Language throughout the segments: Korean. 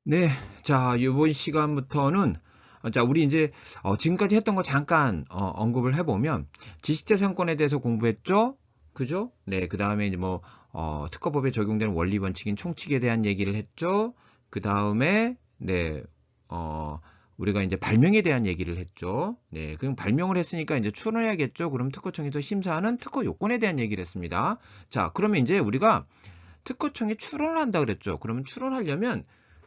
네. 자, 요번 시간부터는 자, 우리 인제 지금까지 했던 거 잠깐 언급을 해 보면 지식재산권에 대해서 공부했죠? 그죠? 네. 그다음에 이제 뭐 특허법에 적용되는 원리 원칙인 총칙에 대한 얘기를 했죠. 그다음에 네. 어 우리가 인제 발명에 대한 얘기를 했죠. 네. 그럼 발명을 했으니까 인제 출원해야겠죠. 그럼 특허청에서 심사하는 특허 요건에 대한 얘기를 했습니다. 자, 그러면 인제 우리가 특허청에 출원을 한다 그랬죠. 그러면 출원하려면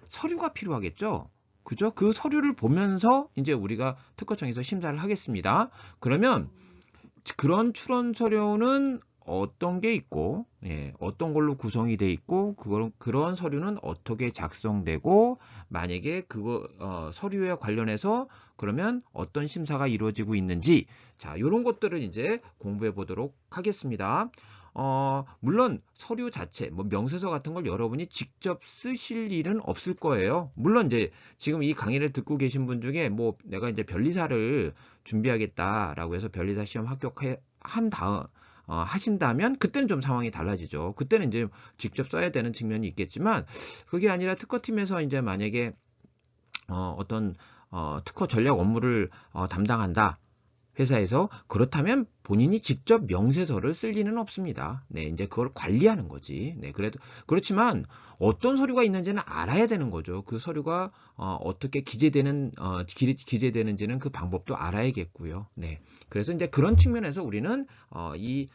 서류가 필요하겠죠. 그죠? 그 서류를 보면서 이제 우리가 특허청에서 심사를 하겠습니다. 그러면 그런 출원 서류는 어떤 게 있고, 예, 어떤 걸로 구성이 돼 있고, 그런 서류는 어떻게 작성되고, 만약에 그거 서류에 관련해서 그러면 어떤 심사가 이루어지고 있는지, 자, 이런 것들을 이제 공부해 보도록 하겠습니다. 물론 서류 자체, 뭐 명세서 같은 걸 여러분이 직접 쓰실 일은 없을 거예요. 물론 이제 지금 이 강의를 듣고 계신 분 중에 뭐 내가 이제 변리사를 준비하겠다라고 해서 변리사 시험 합격한 다음 하신다면 그때는 좀 상황이 달라지죠. 그때는 이제 직접 써야 되는 측면이 있겠지만 그게 아니라 특허팀에서 이제 만약에 어떤 특허 전략 업무를 담당한다. 회사에서 그렇다면 본인이 직접 명세서를 쓸 리는 없습니다. 네, 이제 그걸 관리하는 거지. 네, 그래도 그렇지만 어떤 서류가 있는지는 알아야 되는 거죠. 그 서류가 어떻게 기재되는지는 그 방법도 알아야겠고요. 네, 그래서 이제 그런 측면에서 우리는 이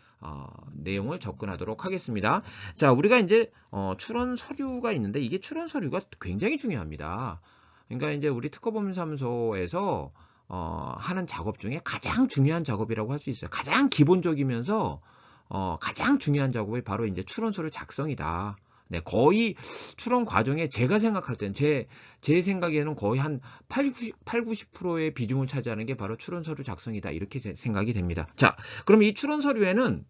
내용을 접근하도록 하겠습니다. 자, 우리가 이제 출원 서류가 있는데 이게 출원 서류가 굉장히 중요합니다. 그러니까 이제 우리 특허법인사무소에서 하는 작업 중에 가장 중요한 작업이라고 할 수 있어요. 가장 기본적이면서 가장 중요한 작업이 바로 이제 출원서류 작성이다. 네, 거의 출원 과정에 제가 생각할 땐 제 생각에는 거의 한 90%의 비중을 차지하는 게 바로 출원서류 작성이다. 이렇게 생각이 됩니다. 자, 그럼 이 출원서류에는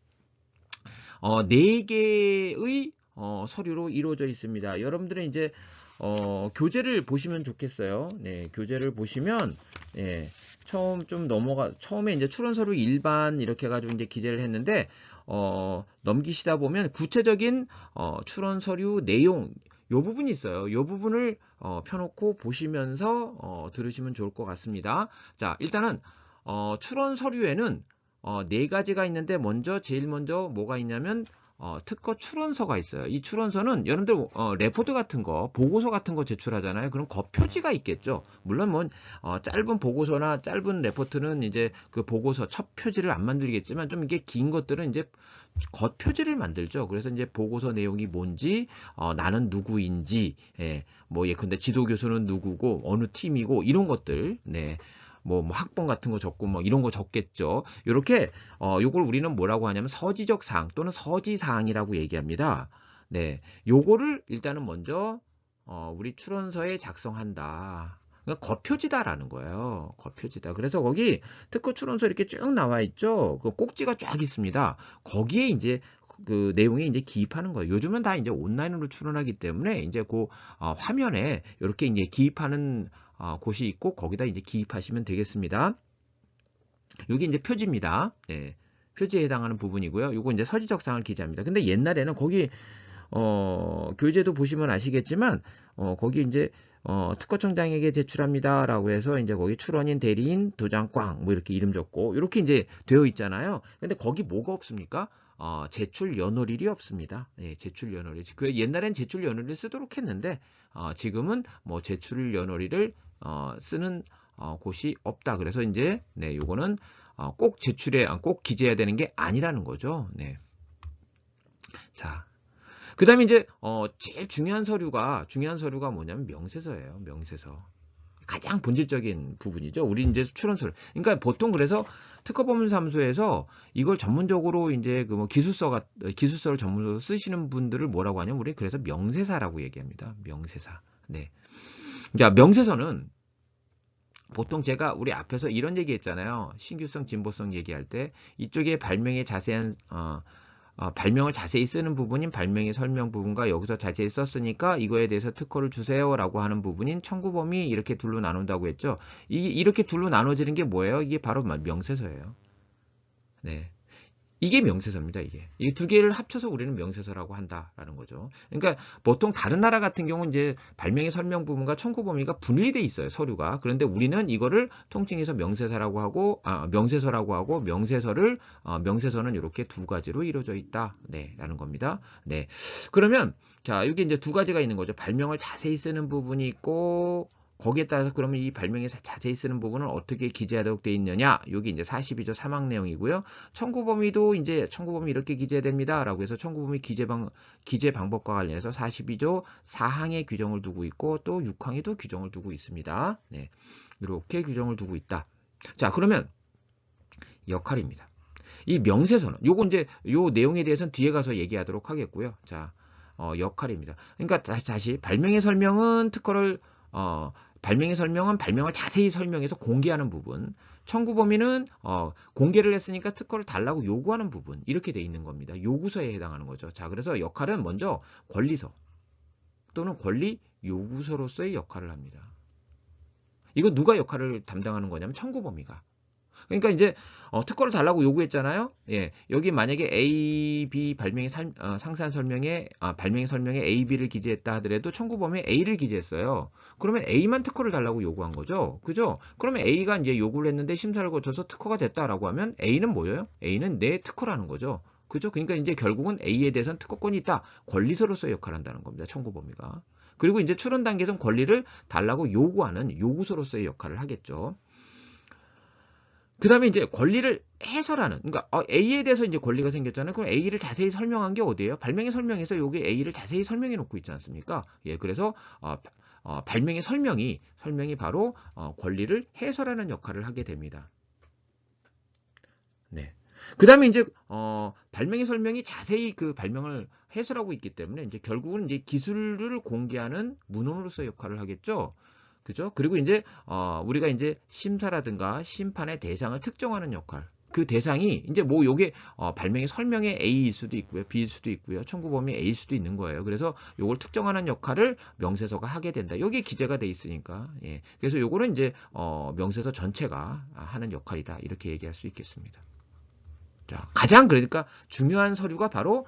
4개의 서류로 이루어져 있습니다. 여러분들은 이제 교재를 보시면 좋겠어요. 네, 교재를 보시면 예, 처음에 이제 출원서류 일반 이렇게 해가지고 이제 기재를 했는데 넘기시다 보면 구체적인 출원서류 내용 요 부분이 있어요. 요 부분을 펴놓고 보시면서 들으시면 좋을 것 같습니다. 자, 일단은 출원 서류에는 네 가지가 있는데 제일 먼저 뭐가 있냐면 특허 출원서가 있어요. 이 출원서는 여러분들 레포트 같은 거, 보고서 같은 거 제출하잖아요. 그럼 겉표지가 있겠죠. 물론 뭐 짧은 보고서나 짧은 레포트는 이제 그 보고서 첫 표지를 안 만들겠지만 좀 이게 긴 것들은 이제 겉표지를 만들죠. 그래서 이제 보고서 내용이 뭔지, 나는 누구인지, 예, 뭐 예컨대 지도교수는 누구고 어느 팀이고 이런 것들, 네. 뭐 학번 같은 거 적고 뭐 이런 거 적겠죠. 이렇게 요걸 우리는 뭐라고 하냐면 서지적 사항 또는 서지 사항이라고 얘기합니다. 네. 요거를 일단은 먼저 우리 출원서에 작성한다. 그러니까 겉표지다라는 거예요. 겉표지다. 그래서 거기 특허 출원서 이렇게 쭉 나와 있죠. 그 꼭지가 쫙 있습니다. 거기에 이제 그 내용에 이제 기입하는 거예요. 요즘은 다 이제 온라인으로 출원하기 때문에 이제 그 화면에 이렇게 이제 기입하는 곳이 있고 거기다 이제 기입하시면 되겠습니다. 여기 이제 표지입니다. 네. 표지에 해당하는 부분이고요. 요거 이제 서지적 사항을 기재합니다. 근데 옛날에는 거기 교재도 보시면 아시겠지만 거기 이제 특허청장에게 제출합니다라고 해서 이제 거기 출원인 대리인 도장 꽝 뭐 이렇게 이름 적고 이렇게 이제 되어 있잖아요. 근데 거기 뭐가 없습니까? 제출 연월일이 없습니다. 예, 제출 연월일. 그 옛날엔 제출 연월일 쓰도록 했는데 지금은 뭐 제출 연월일을 쓰는 곳이 없다. 그래서 이제 네, 요거는 꼭 기재해야 되는 게 아니라는 거죠. 네. 자, 그다음에 이제 제일 중요한 서류가 뭐냐면 명세서예요. 명세서. 가장 본질적인 부분이죠. 우리 이제 출원서를. 그러니까 보통 그래서 특허법인사무소에서 이걸 전문적으로 이제 그 뭐 기술서를 전문적으로 쓰시는 분들을 뭐라고 하냐면 우리 그래서 명세사라고 얘기합니다. 명세사. 네. 자, 명세서는 보통 제가 우리 앞에서 이런 얘기 했잖아요. 신규성, 진보성 얘기할 때 이쪽에 발명의 자세한 발명을 자세히 쓰는 부분인 발명의 설명 부분과 여기서 자세히 썼으니까 이거에 대해서 특허를 주세요라고 하는 부분인 청구 범위 이렇게 둘로 나눈다고 했죠. 이렇게 둘로 나눠지는 게 뭐예요? 이게 바로 명세서예요. 네. 이게 명세서입니다, 이게. 이 두 개를 합쳐서 우리는 명세서라고 한다라는 거죠. 그러니까 보통 다른 나라 같은 경우는 이제 발명의 설명 부분과 청구 범위가 분리돼 있어요, 서류가. 그런데 우리는 이거를 통칭해서 명세서라고 하고, 명세서는 이렇게 두 가지로 이루어져 있다. 네, 라는 겁니다. 네. 그러면, 자, 여기 이제 두 가지가 있는 거죠. 발명을 자세히 쓰는 부분이 있고, 거기에 따라서 그러면 이 발명에 자세히 쓰는 부분은 어떻게 기재하도록 되어 있느냐? 여기 이제 42조 3항 내용이고요. 청구 범위도 이제 청구 범위 이렇게 기재됩니다라고 해서 청구 범위 기재 방법과 관련해서 42조 4항에 규정을 두고 있고 또 6항에도 규정을 두고 있습니다. 네. 이렇게 규정을 두고 있다. 자, 그러면 역할입니다. 이 명세서는 요거 이제 요 내용에 대해서는 뒤에 가서 얘기하도록 하겠고요. 자, 역할입니다. 그러니까 다시 발명의 설명은 발명의 설명은 발명을 자세히 설명해서 공개하는 부분. 청구 범위는 공개를 했으니까 특허를 달라고 요구하는 부분. 이렇게 돼 있는 겁니다. 요구서에 해당하는 거죠. 자, 그래서 역할은 먼저 권리서 또는 권리 요구서로서의 역할을 합니다. 이거 누가 역할을 담당하는 거냐면 청구 범위가. 그러니까 이제 특허를 달라고 요구했잖아요. 예, 여기 만약에 A, B 발명의 상세한 설명에 발명의 설명에 A, B를 기재했다 하더라도 청구 범위에 A를 기재했어요. 그러면 A만 특허를 달라고 요구한 거죠. 그죠? 그러면 A가 이제 요구를 했는데 심사를 거쳐서 특허가 됐다라고 하면 A는 뭐예요? A는 내 특허라는 거죠. 그죠? 그러니까 이제 결국은 A에 대해서는 특허권이 있다. 권리서로서의 역할을 한다는 겁니다. 청구 범위가. 그리고 이제 추론 단계에서는 권리를 달라고 요구하는 요구서로서의 역할을 하겠죠. 그 다음에 이제 권리를 해설하는, 그러니까 A에 대해서 이제 권리가 생겼잖아요. 그럼 A를 자세히 설명한 게 어디예요? 발명의 설명에서 여기 A를 자세히 설명해 놓고 있지 않습니까? 예, 그래서 발명의 설명이 바로 권리를 해설하는 역할을 하게 됩니다. 네. 그 다음에 이제 발명의 설명이 자세히 그 발명을 해설하고 있기 때문에 이제 결국은 이제 기술을 공개하는 문헌으로서의 역할을 하겠죠. 그죠? 그리고 이제 우리가 이제 심사라든가 심판의 대상을 특정하는 역할. 그 대상이 이제 뭐 요게 발명의 설명의 A일 수도 있고요. B일 수도 있고요. 청구 범위 A일 수도 있는 거예요. 그래서 요걸 특정하는 역할을 명세서가 하게 된다. 여기에 기재가 돼 있으니까. 예. 그래서 요거는 이제 명세서 전체가 하는 역할이다. 이렇게 얘기할 수 있겠습니다. 자, 가장 그러니까 중요한 서류가 바로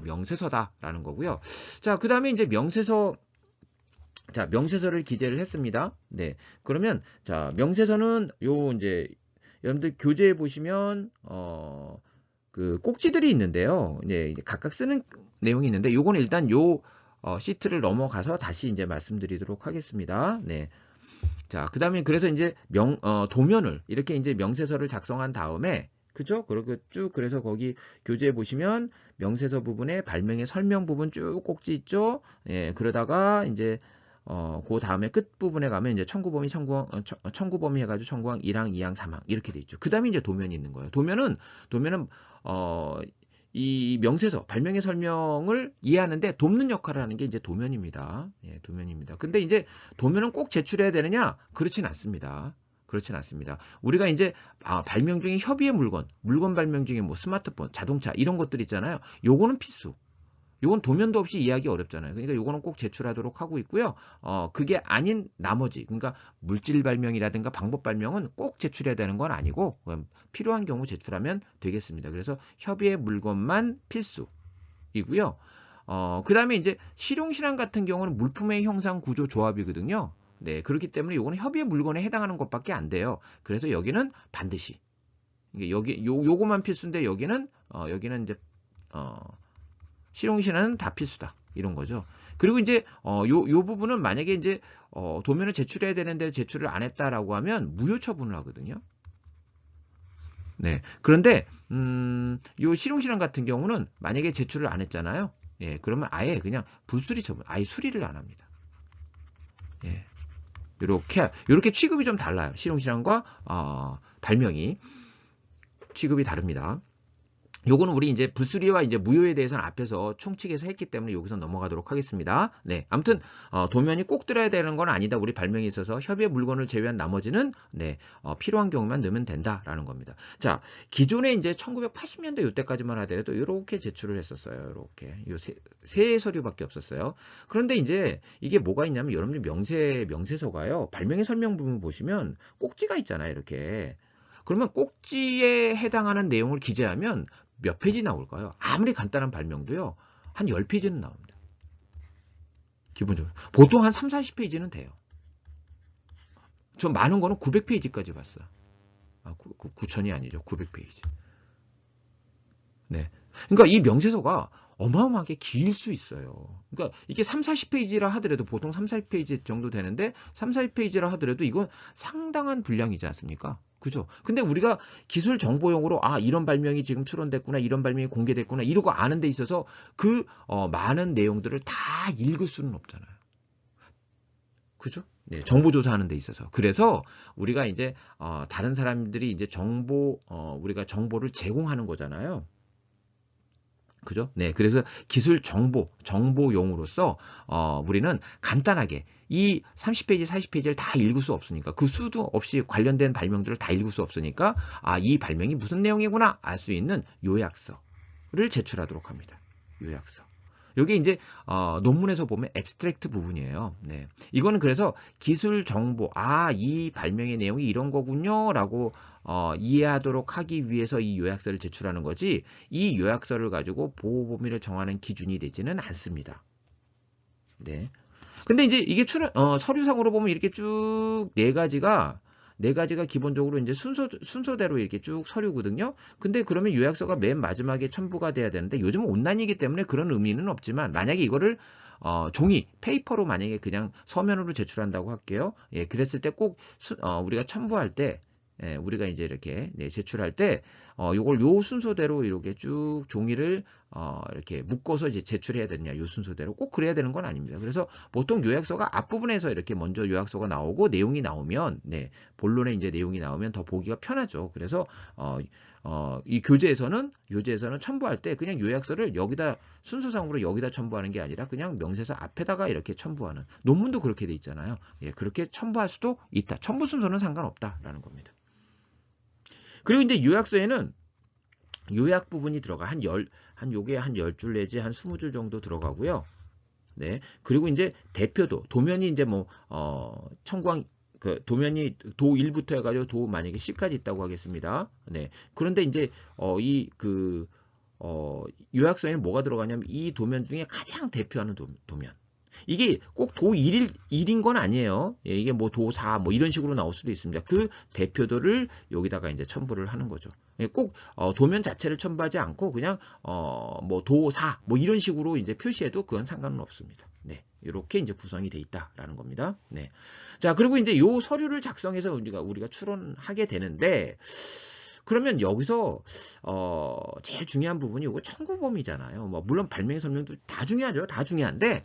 명세서다라는 거고요. 자, 그다음에 이제 명세서를 기재를 했습니다. 네. 그러면, 자, 명세서는 이제, 여러분들 교재에 보시면, 그 꼭지들이 있는데요. 네, 각각 쓰는 내용이 있는데, 요거는 일단 시트를 넘어가서 다시 이제 말씀드리도록 하겠습니다. 네. 자, 그 다음에 그래서 이제 도면을, 이렇게 이제 명세서를 작성한 다음에, 그죠? 그리고 쭉, 그래서 거기 교재에 보시면 명세서 부분에 발명의 설명 부분 쭉 꼭지 있죠? 예, 그러다가 이제, 그 다음에 끝부분에 가면 이제 청구 범위 해가지고 청구항 1항, 2항, 3항 이렇게 돼 있죠. 그 다음에 이제 도면이 있는 거예요. 도면은, 이 명세서, 발명의 설명을 이해하는데 돕는 역할을 하는 게 이제 도면입니다. 예, 도면입니다. 근데 이제 도면은 꼭 제출해야 되느냐? 그렇진 않습니다. 그렇진 않습니다. 우리가 이제 발명 중에 협의의 물건 발명 중에 뭐 스마트폰, 자동차 이런 것들 있잖아요. 요거는 필수. 요건 도면도 없이 이해하기 어렵잖아요. 그러니까 요거는 꼭 제출하도록 하고 있고요. 그게 아닌 나머지, 그러니까 물질 발명이라든가 방법 발명은 꼭 제출해야 되는 건 아니고 필요한 경우 제출하면 되겠습니다. 그래서 협의의 물건만 필수이고요. 그 다음에 이제 실용실험 같은 경우는 물품의 형상 구조 조합이거든요. 네, 그렇기 때문에 요거는 협의의 물건에 해당하는 것밖에 안 돼요. 그래서 여기는 반드시 요거만 필수인데 여기는 이제 실용실험은 다 필수다. 이런 거죠. 그리고 이제 요 부분은 만약에 이제 도면을 제출해야 되는데 제출을 안 했다라고 하면 무효 처분을 하거든요. 네. 그런데 요 실용실험 같은 경우는 만약에 제출을 안 했잖아요. 예. 그러면 아예 그냥 불수리 처분, 아예 수리를 안 합니다. 예. 요렇게 취급이 좀 달라요. 실용실험과 발명이 취급이 다릅니다. 요거는 우리 이제 불수리와 이제 무효에 대해서는 앞에서 총칙에서 했기 때문에 여기서 넘어가도록 하겠습니다. 네, 아무튼 도면이 꼭 들어야 되는 건 아니다. 우리 발명에 있어서 협의의 물건을 제외한 나머지는 네, 필요한 경우만 넣으면 된다라는 겁니다. 자, 기존에 이제 1980년대 이때까지만 하더라도 이렇게 제출을 했었어요. 이렇게 세 서류밖에 없었어요. 그런데 이제 이게 뭐가 있냐면 여러분들 명세서가요. 발명의 설명 부분 보시면 꼭지가 있잖아요. 이렇게. 그러면 꼭지에 해당하는 내용을 기재하면 몇 페이지 나올까요? 아무리 간단한 발명도요. 한 10페이지는 나옵니다. 기본적으로. 보통 한 3, 40페이지는 돼요. 저 많은 거는 900페이지까지 봤어요. 9,000이 아니죠. 900페이지. 네. 그러니까 이 명세서가 어마어마하게 길 수 있어요. 그러니까 이게 3, 40페이지라 하더라도 보통 3, 40페이지 정도 되는데 3, 40페이지라 하더라도 이건 상당한 분량이지 않습니까? 그죠? 근데 우리가 기술 정보용으로 이런 발명이 지금 출원됐구나, 이런 발명이 공개됐구나 이러고 아는 데 있어서 그 많은 내용들을 다 읽을 수는 없잖아요. 그죠? 네, 정보 조사하는 데 있어서. 그래서 우리가 이제 다른 사람들이 이제 우리가 정보를 제공하는 거잖아요. 그죠? 네, 그래서 기술 정보용으로서 우리는 간단하게 이 30페이지, 40페이지를 다 읽을 수 없으니까 그 수도 없이 관련된 발명들을 다 읽을 수 없으니까 이 발명이 무슨 내용이구나 알 수 있는 요약서를 제출하도록 합니다. 요약서. 여기 이제 논문에서 보면 앱스트랙트 부분이에요. 네. 이거는 그래서 기술 정보, 이 발명의 내용이 이런 거군요라고 이해하도록 하기 위해서 이 요약서를 제출하는 거지, 이 요약서를 가지고 보호 범위를 정하는 기준이 되지는 않습니다. 네. 근데 이제 이게 서류상으로 보면 이렇게 쭉 네 가지가 기본적으로 이제 순서대로 이렇게 쭉 서류거든요. 근데 그러면 요약서가 맨 마지막에 첨부가 돼야 되는데 요즘은 온라인이기 때문에 그런 의미는 없지만, 만약에 이거를 종이, 페이퍼로 만약에 그냥 서면으로 제출한다고 할게요. 예, 그랬을 때 꼭 우리가 첨부할 때, 예, 우리가 이제 이렇게 제출할 때 요걸 요 순서대로 이렇게 쭉 종이를 이렇게 묶어서 이제 제출해야 되느냐, 요 순서대로 꼭 그래야 되는 건 아닙니다. 그래서 보통 요약서가 앞부분에서 이렇게 먼저 요약서가 나오고 내용이 나오면, 본론에 이제 내용이 나오면 더 보기가 편하죠. 그래서 이 교재에서는 첨부할 때 그냥 요약서를 여기다 순서상으로 여기다 첨부하는 게 아니라 그냥 명세서 앞에다가 이렇게 첨부하는, 논문도 그렇게 돼 있잖아요. 예, 그렇게 첨부할 수도 있다. 첨부 순서는 상관없다라는 겁니다. 그리고 이제 요약서에는 요약 부분이 들어가 요게 한 10줄 내지 한 20줄 정도 들어가고요. 네. 그리고 이제 대표도, 도면이 이제 첨구한 그 도면이 도 1부터 해가지고 도 만약에 10까지 있다고 하겠습니다. 네. 그런데 이제 요약서에는 뭐가 들어가냐면 이 도면 중에 가장 대표하는 도면. 이게 꼭 도 1인 건 아니에요. 예, 이게 도 4 이런 식으로 나올 수도 있습니다. 그 대표도를 여기다가 이제 첨부를 하는 거죠. 예, 꼭 도면 자체를 첨부하지 않고 그냥 도 4 이런 식으로 이제 표시해도 그건 상관은 없습니다. 네. 이렇게 이제 구성이 돼 있다라는 겁니다. 네. 자, 그리고 이제 요 서류를 작성해서 우리가 출원하게 되는데, 그러면 여기서 제일 중요한 부분이 이거 청구범위잖아요. 물론 발명 설명도 다 중요하죠. 다 중요한데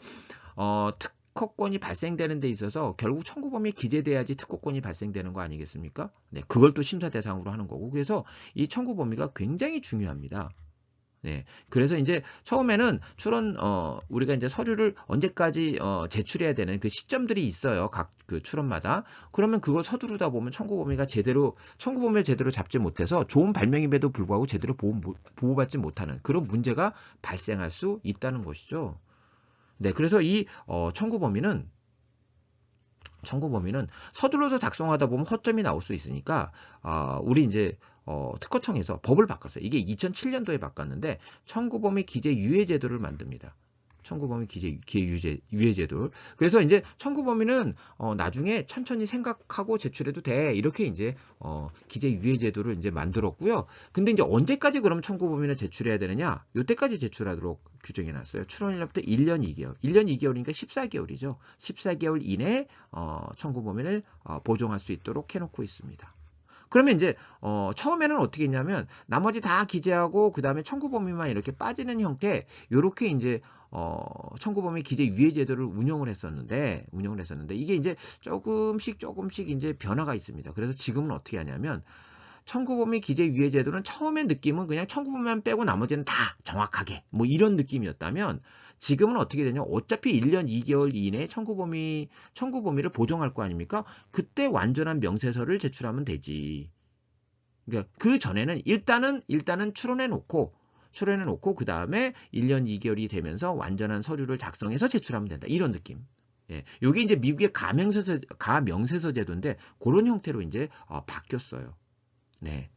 특허권이 발생되는 데 있어서 결국 청구범위에 기재돼야지 특허권이 발생되는 거 아니겠습니까? 네, 그걸 또 심사 대상으로 하는 거고. 그래서 이 청구범위가 굉장히 중요합니다. 네, 그래서 이제 처음에는 우리가 이제 서류를 언제까지 제출해야 되는 그 시점들이 있어요. 각 그 출원마다. 그러면 그걸 서두르다 보면 청구범위를 제대로 잡지 못해서 좋은 발명임에도 불구하고 제대로 보호받지 못하는 그런 문제가 발생할 수 있다는 것이죠. 네, 그래서 이 청구범위는 서둘러서 작성하다 보면 허점이 나올 수 있으니까 우리 이제 특허청에서 법을 바꿨어요. 이게 2007년도에 바꿨는데 청구범위 기재 유예 제도를 만듭니다. 청구범위 기재 유예 제도를. 그래서 이제 청구범위는 나중에 천천히 생각하고 제출해도 돼. 이렇게 이제 기재 유예 제도를 이제 만들었고요. 근데 이제 언제까지 그럼 청구범위는 제출해야 되느냐? 요때까지 제출하도록 규정해 놨어요. 출원일로부터 1년 2개월. 1년 2개월이니까 14개월이죠. 14개월 이내에 청구범위를 보정할 수 있도록 해놓고 있습니다. 그러면 이제 처음에는 어떻게 했냐면 나머지 다 기재하고 그 다음에 청구범위만 이렇게 빠지는 형태, 요렇게 이제 청구범위 기재 유예 제도를 운영을 했었는데 이게 이제 조금씩 이제 변화가 있습니다. 그래서 지금은 어떻게 하냐면 청구범위 기재 유예 제도는 처음에 느낌은 그냥 청구범위만 빼고 나머지는 다 정확하게 이런 느낌이었다면, 지금은 어떻게 되냐? 어차피 1년 2개월 이내에 청구범위를 보정할 거 아닙니까? 그때 완전한 명세서를 제출하면 되지. 그러니까 그 전에는 일단은 출원해 놓고 그 다음에 1년 2개월이 되면서 완전한 서류를 작성해서 제출하면 된다. 이런 느낌. 예, 요게 이제 미국의 가명세서 제도인데 그런 형태로 이제 바뀌었어요. 네.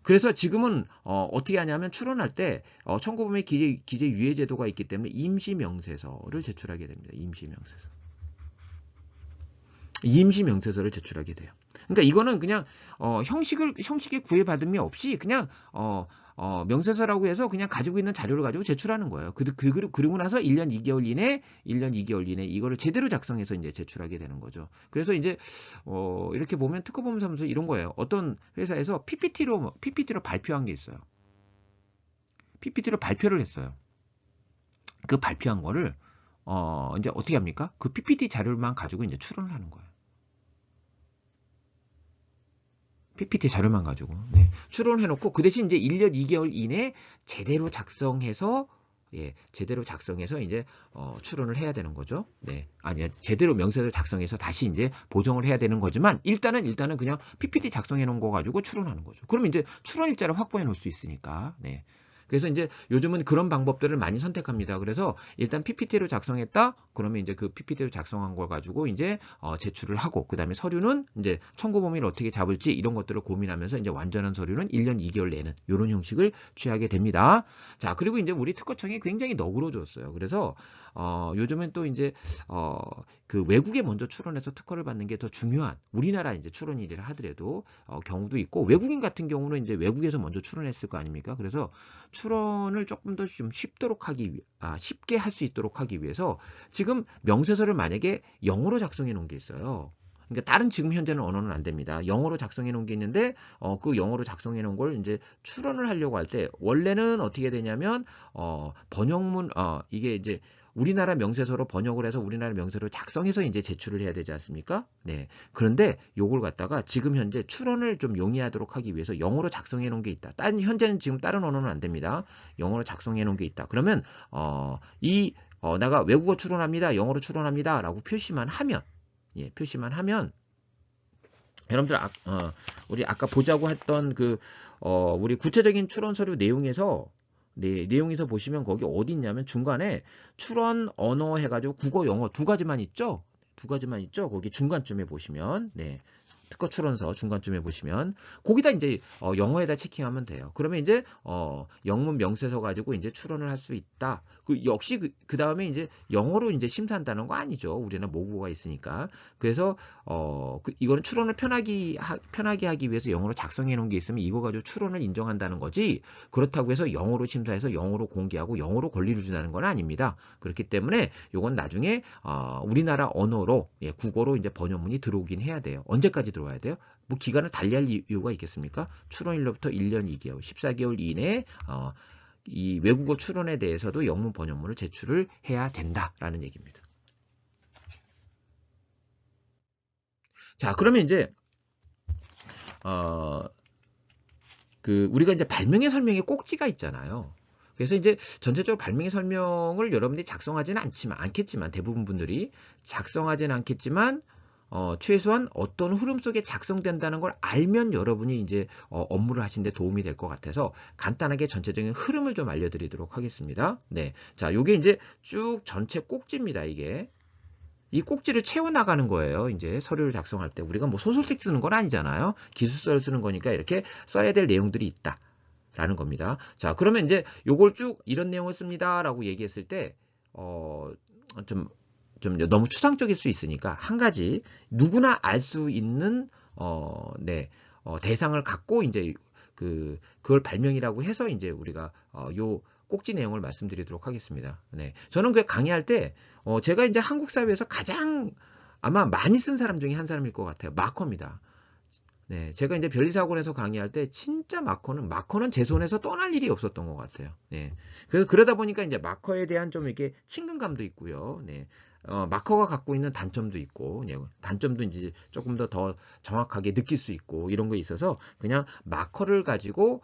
그래서 지금은 어떻게 하냐면 출원할 때 청구범위 기재 유예 제도가 있기 때문에 임시 명세서를 제출하게 됩니다. 임시 명세서를 제출하게 돼요. 그러니까 이거는 그냥 형식에 구애받음이 없이 그냥 명세서라고 해서 그냥 가지고 있는 자료를 가지고 제출하는 거예요. 그리고 나서 1년 2개월 이내 이거를 제대로 작성해서 이제 제출하게 되는 거죠. 그래서 이제 이렇게 보면 특허법무사무소 이런 거예요. 어떤 회사에서 PPT로 발표한 게 있어요. PPT로 발표를 했어요. 그 발표한 거를 이제 어떻게 합니까? 그 PPT 자료만 가지고 이제 출원을 하는 거예요. PPT 자료만 가지고 출원을 해놓고 그 대신 이제 1년 2개월 이내 제대로 작성해서 이제 출원을 해야 되는 거죠. 아니 제대로 명세서를 작성해서 다시 이제 보정을 해야 되는 거지만 일단은 그냥 PPT 작성해 놓은 거 가지고 출원하는 거죠. 그러면 이제 출원 일자를 확보해 놓을 수 있으니까. 그래서 이제 요즘은 그런 방법들을 많이 선택합니다. 그래서 일단 PPT로 작성했다? 그러면 이제 그 PPT로 작성한 걸 가지고 이제 제출을 하고, 그 다음에 서류는 이제 청구 범위를 어떻게 잡을지 이런 것들을 고민하면서 이제 완전한 서류는 1년 2개월 내는 이런 형식을 취하게 됩니다. 자, 그리고 이제 우리 특허청이 굉장히 너그러졌어요. 그래서 요즘은 또 이제 그 외국에 먼저 출원해서 특허를 받는 게 더 중요한 우리나라 이제 출원일이라 하더라도 경우도 있고, 외국인 같은 경우는 이제 외국에서 먼저 출원했을 거 아닙니까? 그래서 출원을 조금 더 좀 쉽게 할 수 있도록 하기 위해서 지금 명세서를 만약에 영어로 작성해 놓은 게 있어요. 그러니까 다른 지금 현재는 언어는 안 됩니다. 영어로 작성해 놓은 게 있는데 그 영어로 작성해 놓은 걸 이제 출원을 하려고 할 때 원래는 어떻게 되냐면 번역문 이게 이제 우리나라 명세서로 번역을 해서 우리나라 명세서로 작성해서 이제 제출을 해야 되지 않습니까? 그런데 요걸 갖다가 지금 현재 출원을 좀 용이하도록 하기 위해서 영어로 작성해 놓은 게 있다. 현재는 지금 다른 언어는 안 됩니다. 영어로 작성해 놓은 게 있다. 그러면 내가 외국어 출원합니다. 영어로 출원합니다. 라고 표시만 하면 여러분들 우리 아까 보자고 했던 우리 구체적인 출원 서류 내용에서 보시면 거기 어디 있냐면 중간에 출원 언어 해가지고 국어, 영어 두 가지만 있죠? 거기 중간쯤에 보시면 특허 출원서 중간쯤에 보시면 거기다 이제 영어에다 체킹하면 돼요. 그러면 이제 영문 명세서 가지고 이제 출원을 할 수 있다. 역시 그 다음에 이제 영어로 이제 심사한다는 거 아니죠. 우리는 모국어가 있으니까. 그래서 이거는 출원을 편하게 하기 위해서 영어로 작성해 놓은 게 있으면 이거 가지고 출원을 인정한다는 거지. 그렇다고 해서 영어로 심사해서 영어로 공개하고 영어로 권리를 준다는 건 아닙니다. 그렇기 때문에 이건 나중에 우리나라 언어로 국어로 이제 번역문이 들어오긴 해야 돼요. 언제까지 들어와야 돼요? 뭐 기간을 달리할 이유가 있겠습니까? 출원일로부터 1년 2개월, 14개월 이내에 이 외국어 출원에 대해서도 영문 번역문을 제출을 해야 된다라는 얘기입니다. 자, 그러면 이제 우리가 이제 발명의 설명에 꼭지가 있잖아요. 그래서 이제 전체적으로 발명의 설명을 여러분들이 작성하지는 않겠지만 대부분 분들이 작성하지는 않겠지만 최소한 어떤 흐름 속에 작성된다는 걸 알면 여러분이 이제 업무를 하시는데 도움이 될 것 같아서 간단하게 전체적인 흐름을 좀 알려드리도록 하겠습니다. 자, 요게 이제 쭉 전체 꼭지입니다. 이게. 이 꼭지를 채워나가는 거예요. 이제 서류를 작성할 때 우리가 뭐 소설책 쓰는 건 아니잖아요. 기술서를 쓰는 거니까 이렇게 써야 될 내용들이 있다. 라는 겁니다. 자, 그러면 이제 요걸 쭉 이런 내용을 씁니다. 라고 얘기했을 때, 좀 너무 추상적일 수 있으니까 한 가지 누구나 알 수 있는, 대상을 갖고 이제 그걸 발명이라고 해서 이제 우리가 요 꼭지 내용을 말씀드리도록 하겠습니다. 저는 그 강의할 때, 제가 이제 한국 사회에서 가장 아마 많이 쓴 사람 중에 한 사람일 것 같아요. 마커입니다. 제가 이제 변리사학원에서 강의할 때 진짜 마커는 제 손에서 떠날 일이 없었던 것 같아요. 그래서 그러다 보니까 이제 마커에 대한 좀 이렇게 친근감도 있고요. 마커가 갖고 있는 단점도 있고, 단점도 이제 조금 더 정확하게 느낄 수 있고 이런 거 있어서 그냥 마커를 가지고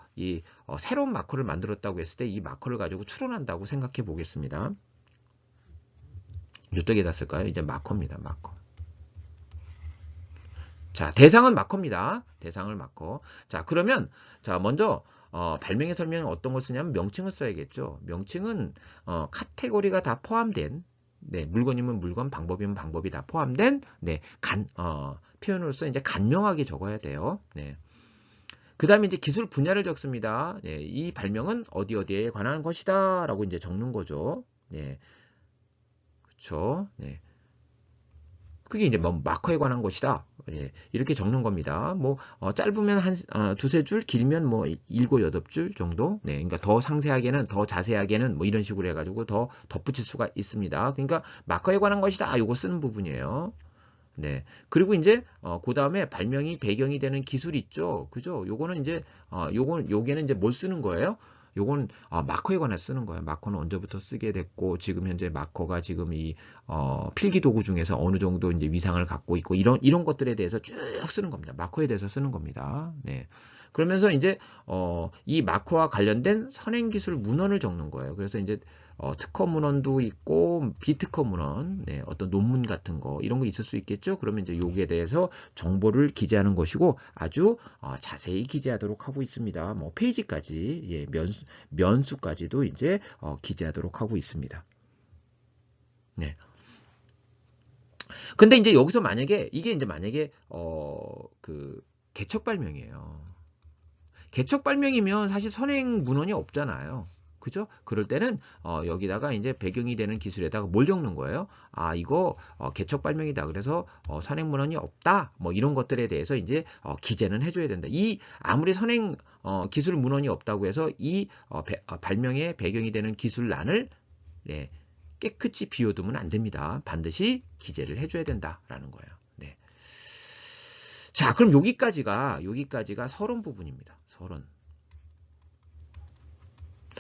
새로운 마커를 만들었다고 했을 때 이 마커를 가지고 추론한다고 생각해 보겠습니다. 이쪽에다 쓸까요? 이제 마커입니다. 마커. 자, 대상은 마커입니다. 대상을 마커. 자, 그러면 먼저 발명의 설명은 어떤 걸 쓰냐면 명칭을 써야겠죠. 명칭은 카테고리가 다 포함된 물건이면 물건, 방법이면 방법이 다 포함된 표현으로서 이제 간명하게 적어야 돼요. 그 다음에 이제 기술 분야를 적습니다. 예, 이 발명은 어디 어디에 관한 것이다 라고 이제 적는 거죠. 예, 그렇죠. 예. 그게 이제 뭐 마커에 관한 것이다. 예, 이렇게 적는 겁니다. 뭐 짧으면 한 두세 줄, 길면 뭐 일곱 여덟 줄 정도. 네, 그러니까 더 상세하게는 더 자세하게는 뭐 이런 식으로 해가지고 더 덧붙일 수가 있습니다. 그러니까 마커에 관한 것이다. 요거 쓰는 부분이에요. 네. 그리고 이제 그 다음에 발명이 배경이 되는 기술 있죠. 그죠? 요거는 이제 요게는 이제 뭘 쓰는 거예요? 요건 마커에 관해 쓰는 거예요. 마커는 언제부터 쓰게 됐고 지금 현재 마커가 지금 이 필기 도구 중에서 어느 정도 이제 위상을 갖고 있고 이런 것들에 대해서 쭉 쓰는 겁니다. 마커에 대해서 쓰는 겁니다. 네. 그러면서 이제 이 마커와 관련된 선행 기술 문헌을 적는 거예요. 그래서 이제 특허 문헌도 있고 비특허 문헌, 네, 어떤 논문 같은 거 이런 거 있을 수 있겠죠. 그러면 이제 여기에 대해서 정보를 기재하는 것이고 아주 자세히 기재하도록 하고 있습니다. 뭐 페이지까지, 예, 면수까지도 이제 기재하도록 하고 있습니다. 네. 근데 이제 여기서 만약에 이게 이제 만약에 그 개척 발명이에요. 개척 발명이면 사실 선행 문헌이 없잖아요. 그죠? 그럴 때는 여기다가 이제 배경이 되는 기술에다가 뭘 적는 거예요? 아, 이거 개척 발명이다. 그래서 선행 문헌이 없다. 뭐 이런 것들에 대해서 이제 기재는 해줘야 된다. 이 아무리 선행 기술 문헌이 없다고 해서 이 발명의 배경이 되는 기술란을 네, 깨끗이 비워두면 안 됩니다. 반드시 기재를 해줘야 된다라는 거예요. 네. 자, 그럼 여기까지가 서론 부분입니다. 서론.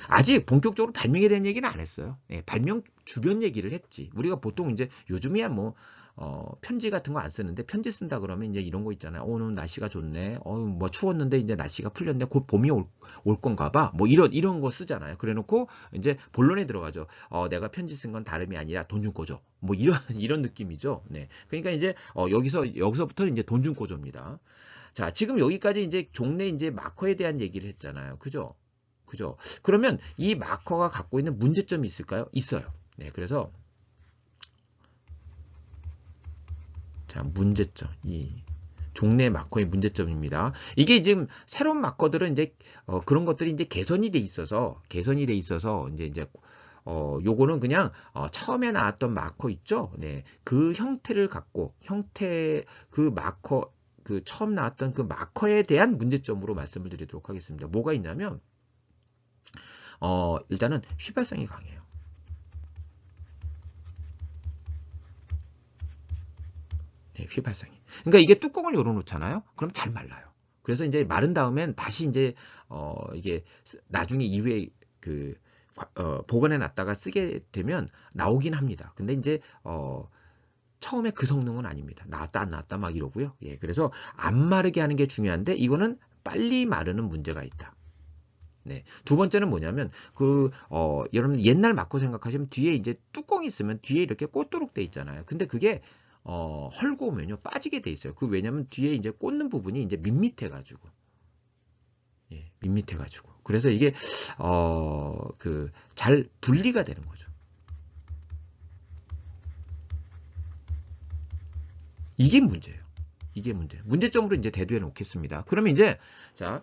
아직 본격적으로 발명에 대한 얘기는 안 했어요. 예, 발명 주변 얘기를 했지. 우리가 보통 이제 요즘이야 뭐 편지 같은 거 안 쓰는데 편지 쓴다 그러면 이제 이런 거 있잖아요. 오늘 날씨가 좋네. 뭐 추웠는데 이제 날씨가 풀렸네. 곧 봄이 올 건가 봐. 뭐 이런 거 쓰잖아요. 그래놓고 이제 본론에 들어가죠. 내가 편지 쓴 건 다름이 아니라 돈 좀 꿔줘. 뭐 이런 느낌이죠. 네. 그러니까 이제 여기서부터 이제 돈 좀 꿔줍니다. 자, 지금 여기까지 이제 종래 이제 마커에 대한 얘기를 했잖아요. 그죠? 그죠? 그러면 이 마커가 갖고 있는 문제점이 있을까요? 있어요. 네, 그래서 자, 문제점. 이 종래 마커의 문제점입니다. 이게 지금 새로운 마커들은 이제 그런 것들이 이제 개선이 돼 있어서 이제 요거는 그냥 처음에 나왔던 마커 있죠? 네. 그 형태를 갖고 그 마커 그 처음 나왔던 그 마커에 대한 문제점으로 말씀을 드리도록 하겠습니다. 뭐가 있냐면 일단은 휘발성이 강해요. 네, 휘발성이. 그러니까 이게 뚜껑을 열어놓잖아요. 그럼 잘 말라요. 그래서 이제 마른 다음엔 다시 이제 이게 나중에 이후에 그 보관해 놨다가 쓰게 되면 나오긴 합니다. 근데 이제 처음에 그 성능은 아닙니다. 나왔다 안 나왔다 막 이러고요. 예, 그래서 안 마르게 하는 게 중요한데 이거는 빨리 마르는 문제가 있다. 네. 두 번째는 뭐냐면 여러분 옛날 마커 생각하시면 뒤에 이제 뚜껑이 있으면 뒤에 이렇게 꽂도록 돼 있잖아요. 근데 그게 헐고 오면요 빠지게 돼 있어요. 왜냐면 뒤에 이제 꽂는 부분이 이제 밋밋해 가지고. 예, 밋밋해 가지고. 그래서 이게 잘 분리가 되는 거죠. 이게 문제예요. 이게 문제점으로 이제 대두해 놓겠습니다. 그러면 이제 자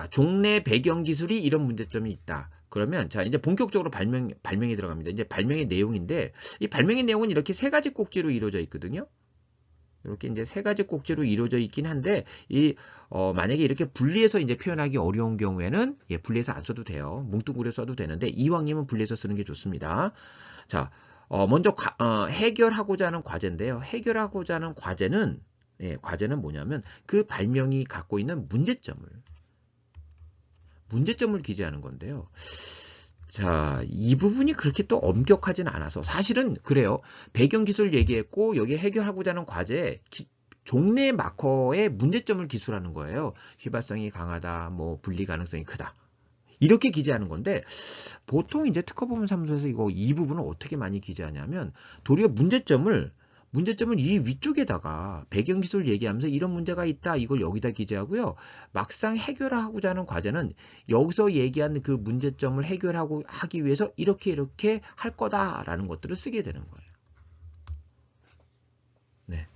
종래 배경 기술이 이런 문제점이 있다. 그러면 자 이제 본격적으로 발명이 들어갑니다. 이제 발명의 내용인데 이 발명의 내용은 이렇게 세 가지 꼭지로 이루어져 있거든요. 이렇게 이제 세 가지 꼭지로 이루어져 있긴 한데 만약에 이렇게 분리해서 이제 표현하기 어려운 경우에는 예, 분리해서 안 써도 돼요. 뭉뚱그려 써도 되는데 이왕이면 분리해서 쓰는 게 좋습니다. 자, 먼저 해결하고자 하는 과제인데요. 해결하고자 하는 과제는 뭐냐면 그 발명이 갖고 있는 문제점을 기재하는 건데요. 자, 이 부분이 그렇게 또 엄격하진 않아서 사실은 그래요. 배경 기술 얘기했고 여기 해결하고자 하는 과제 종래 마커의 문제점을 기술하는 거예요. 휘발성이 강하다, 뭐 분리 가능성이 크다. 이렇게 기재하는 건데 보통 이제 특허부문 사무소에서 이 부분을 어떻게 많이 기재하냐면 도리어 문제점을 이 위쪽에다가 배경기술 얘기하면서 이런 문제가 있다. 이걸 여기다 기재하고요. 막상 해결하고자 하는 과제는 여기서 얘기한 그 문제점을 하기 위해서 이렇게 할 거다라는 것들을 쓰게 되는 거예요. 네.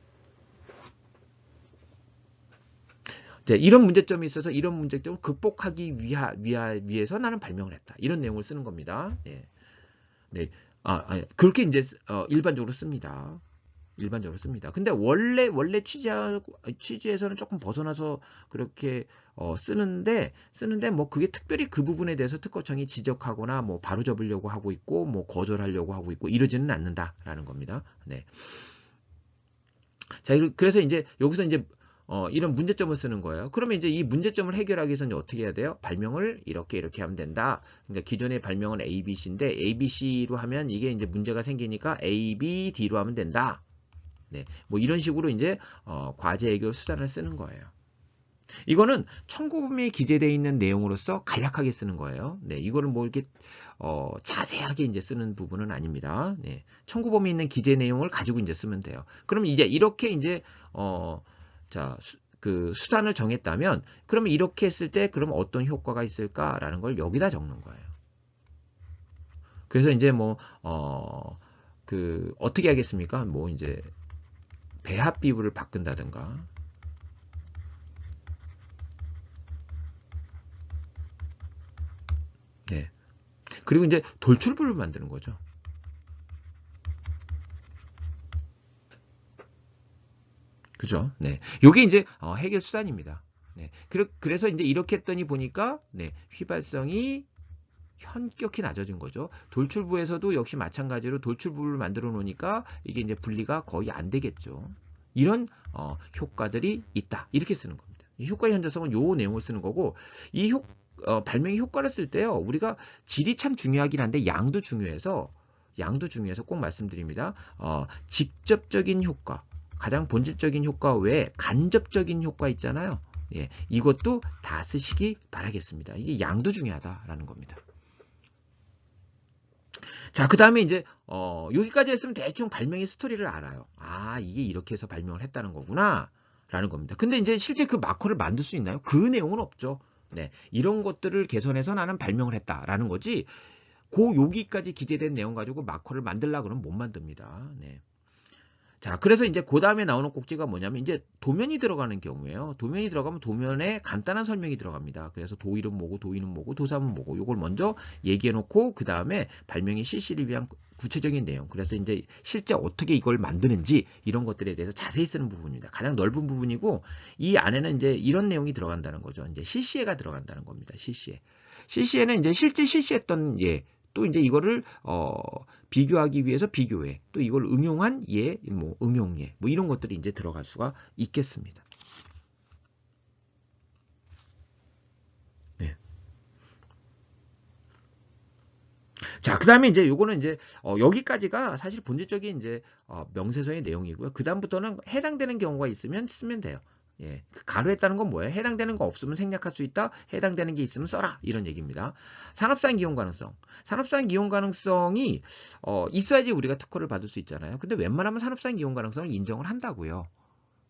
이제 이런 문제점이 있어서 이런 문제점을 극복하기 위해서 나는 발명을 했다. 이런 내용을 쓰는 겁니다. 예. 네. 그렇게 이제 일반적으로 씁니다. 일반적으로 씁니다. 근데 원래 취지에서는 조금 벗어나서 그렇게 쓰는데 뭐 그게 특별히 그 부분에 대해서 특허청이 지적하거나 뭐 바로 잡으려고 하고 있고 뭐 거절하려고 하고 있고 이러지는 않는다라는 겁니다. 네. 자, 그래서 이제 여기서 이제 이런 문제점을 쓰는 거예요. 그러면 이제 이 문제점을 해결하기 위해서는 어떻게 해야 돼요? 발명을 이렇게 하면 된다. 그러니까 기존의 발명은 A, B, C인데 A, B, C로 하면 이게 이제 문제가 생기니까 A, B, D로 하면 된다. 네, 뭐 이런 식으로 이제 과제 해결 수단을 쓰는 거예요. 이거는 청구범위에 기재되어 있는 내용으로서 간략하게 쓰는 거예요. 네, 이거를 뭐 이렇게 자세하게 이제 쓰는 부분은 아닙니다. 네, 청구범위에 있는 기재 내용을 가지고 이제 쓰면 돼요. 그러면 이제 이렇게 이제 자, 그 수단을 정했다면 그러면 이렇게 했을 때 그럼 어떤 효과가 있을까라는 걸 여기다 적는 거예요. 그래서 이제 뭐 어떻게 하겠습니까? 뭐 이제 배합 비율을 바꾼다든가. 네. 그리고 이제 돌출부를 만드는 거죠. 그죠? 네. 요게 이제 해결 수단입니다. 네. 그래서 이제 이렇게 했더니 보니까 네. 휘발성이 현격히 낮아진 거죠. 돌출부에서도 역시 마찬가지로 돌출부를 만들어 놓으니까 이게 이제 분리가 거의 안 되겠죠. 이런 효과들이 있다. 이렇게 쓰는 겁니다. 이 효과의 현저성은 요 내용을 쓰는 거고 이 발명의 효과를 쓸 때요. 우리가 질이 참 중요하긴 한데 양도 중요해서 꼭 말씀드립니다. 직접적인 효과, 가장 본질적인 효과 외에 간접적인 효과 있잖아요. 예, 이것도 다 쓰시기 바라겠습니다. 이게 양도 중요하다라는 겁니다. 자, 그 다음에 이제 여기까지 했으면 대충 발명의 스토리를 알아요. 이게 이렇게 해서 발명을 했다는 거구나 라는 겁니다. 근데 이제 실제 그 마커를 만들 수 있나요? 그 내용은 없죠. 네, 이런 것들을 개선해서 나는 발명을 했다라는 거지. 여기까지 기재된 내용 가지고 마커를 만들라 그러면 못 만듭니다. 네. 자, 그래서 이제 그 다음에 나오는 꼭지가 뭐냐면 이제 도면이 들어가는 경우에요. 도면이 들어가면 도면에 간단한 설명이 들어갑니다. 그래서 도일은 뭐고 도인은 뭐고 도삼은 뭐고 이걸 먼저 얘기해 놓고 그 다음에 발명의 실시를 위한 구체적인 내용. 그래서 이제 실제 어떻게 이걸 만드는지 이런 것들에 대해서 자세히 쓰는 부분입니다. 가장 넓은 부분이고 이 안에는 이제 이런 내용이 들어간다는 거죠. 이제 실시에가 들어간다는 겁니다. 실시에. 실시에는 이제 실제 실시했던 또 이제 이거를 비교하기 위해서 비교해 또 이걸 응용한 뭐 응용예 뭐 이런 것들이 이제 들어갈 수가 있겠습니다. 네. 자, 그다음에 이제 요거는 이제 여기까지가 사실 본질적인 이제 명세서의 내용이고요. 그다음부터는 해당되는 경우가 있으면 쓰면 돼요. 예, 그 가로했다는 건 뭐예요? 해당되는 거 없으면 생략할 수 있다. 해당되는 게 있으면 써라. 이런 얘기입니다. 산업상 이용 가능성. 산업상 이용 가능성이 있어야지 우리가 특허를 받을 수 있잖아요. 근데 웬만하면 산업상 이용 가능성을 인정을 한다고요.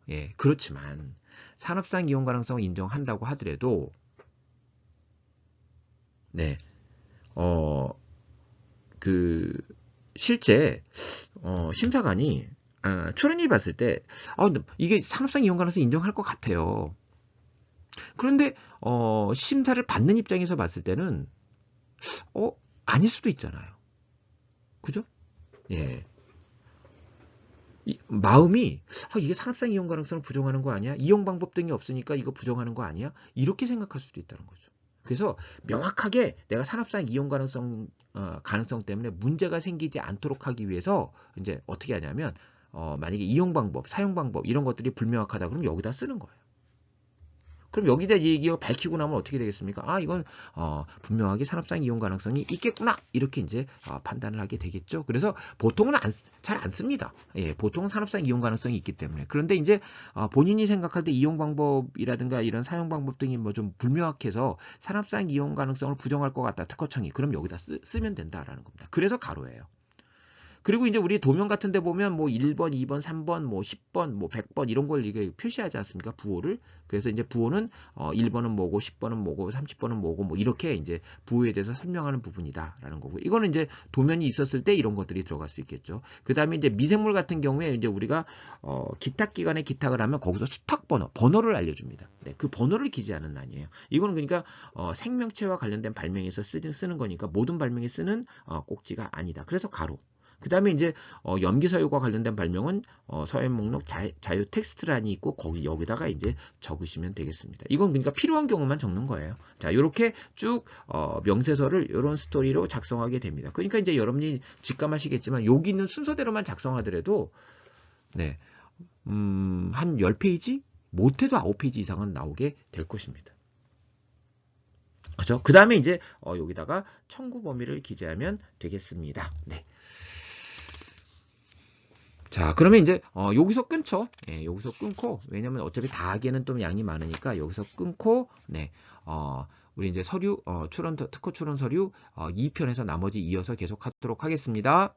예, 그렇지만 산업상 이용 가능성을 인정한다고 하더라도 네, 실제 심사관이 초련이 봤을 때 이게 산업상 이용 가능성 인정할 것 같아요. 그런데 심사를 받는 입장에서 봤을 때는 아닐 수도 있잖아요. 그죠? 예. 마음이 이게 산업상 이용 가능성을 부정하는 거 아니야? 이용 방법 등이 없으니까 이거 부정하는 거 아니야? 이렇게 생각할 수도 있다는 거죠. 그래서 명확하게 내가 산업상 이용 가능성 때문에 문제가 생기지 않도록 하기 위해서 이제 어떻게 하냐면 만약에 이용 방법, 사용 방법 이런 것들이 불명확하다 그러면 여기다 쓰는 거예요. 그럼 여기다 얘기가 밝히고 나면 어떻게 되겠습니까? 이건 분명하게 산업상 이용 가능성이 있겠구나 이렇게 이제 판단을 하게 되겠죠. 그래서 보통은 잘 안 씁니다. 예, 보통은 산업상 이용 가능성이 있기 때문에. 그런데 이제 본인이 생각할 때 이용 방법이라든가 이런 사용 방법 등이 뭐 좀 불명확해서 산업상 이용 가능성을 부정할 것 같다 특허청이 그럼 여기다 쓰면 된다라는 겁니다. 그래서 가로예요. 그리고 이제 우리 도면 같은 데 보면 뭐 1번, 2번, 3번, 뭐 10번, 뭐 100번 이런 걸 이게 표시하지 않습니까? 부호를. 그래서 이제 부호는 1번은 뭐고 10번은 뭐고 30번은 뭐고 뭐 이렇게 이제 부호에 대해서 설명하는 부분이다라는 거고. 이거는 이제 도면이 있었을 때 이런 것들이 들어갈 수 있겠죠. 그다음에 이제 미생물 같은 경우에 이제 우리가 기탁기관에 기탁을 하면 거기서 번호를 알려줍니다. 네, 그 번호를 기재하는 란이에요. 이거는 그러니까 생명체와 관련된 발명에서 쓰는 거니까 모든 발명에 쓰는 꼭지가 아니다. 그래서 가로. 그 다음에 이제 염기서열과 관련된 발명은 서열 목록 자유 텍스트란이 있고 여기다가 이제 적으시면 되겠습니다. 이건 그러니까 필요한 경우만 적는 거예요. 자, 이렇게 쭉 명세서를 이런 스토리로 작성하게 됩니다. 그러니까 이제 여러분이 직감하시겠지만 여기 있는 순서대로만 작성하더라도 네, 한 10페이지? 못해도 9페이지 이상은 나오게 될 것입니다. 그죠? 그 다음에 이제 여기다가 청구 범위를 기재하면 되겠습니다. 네. 자, 그러면 이제 여기서 끊죠. 예, 여기서 끊고 왜냐면 어차피 다 하기에는 좀 양이 많으니까 여기서 끊고 네. 우리 이제 서류 특허 출원 서류 2편에서 나머지 이어서 계속하도록 하겠습니다.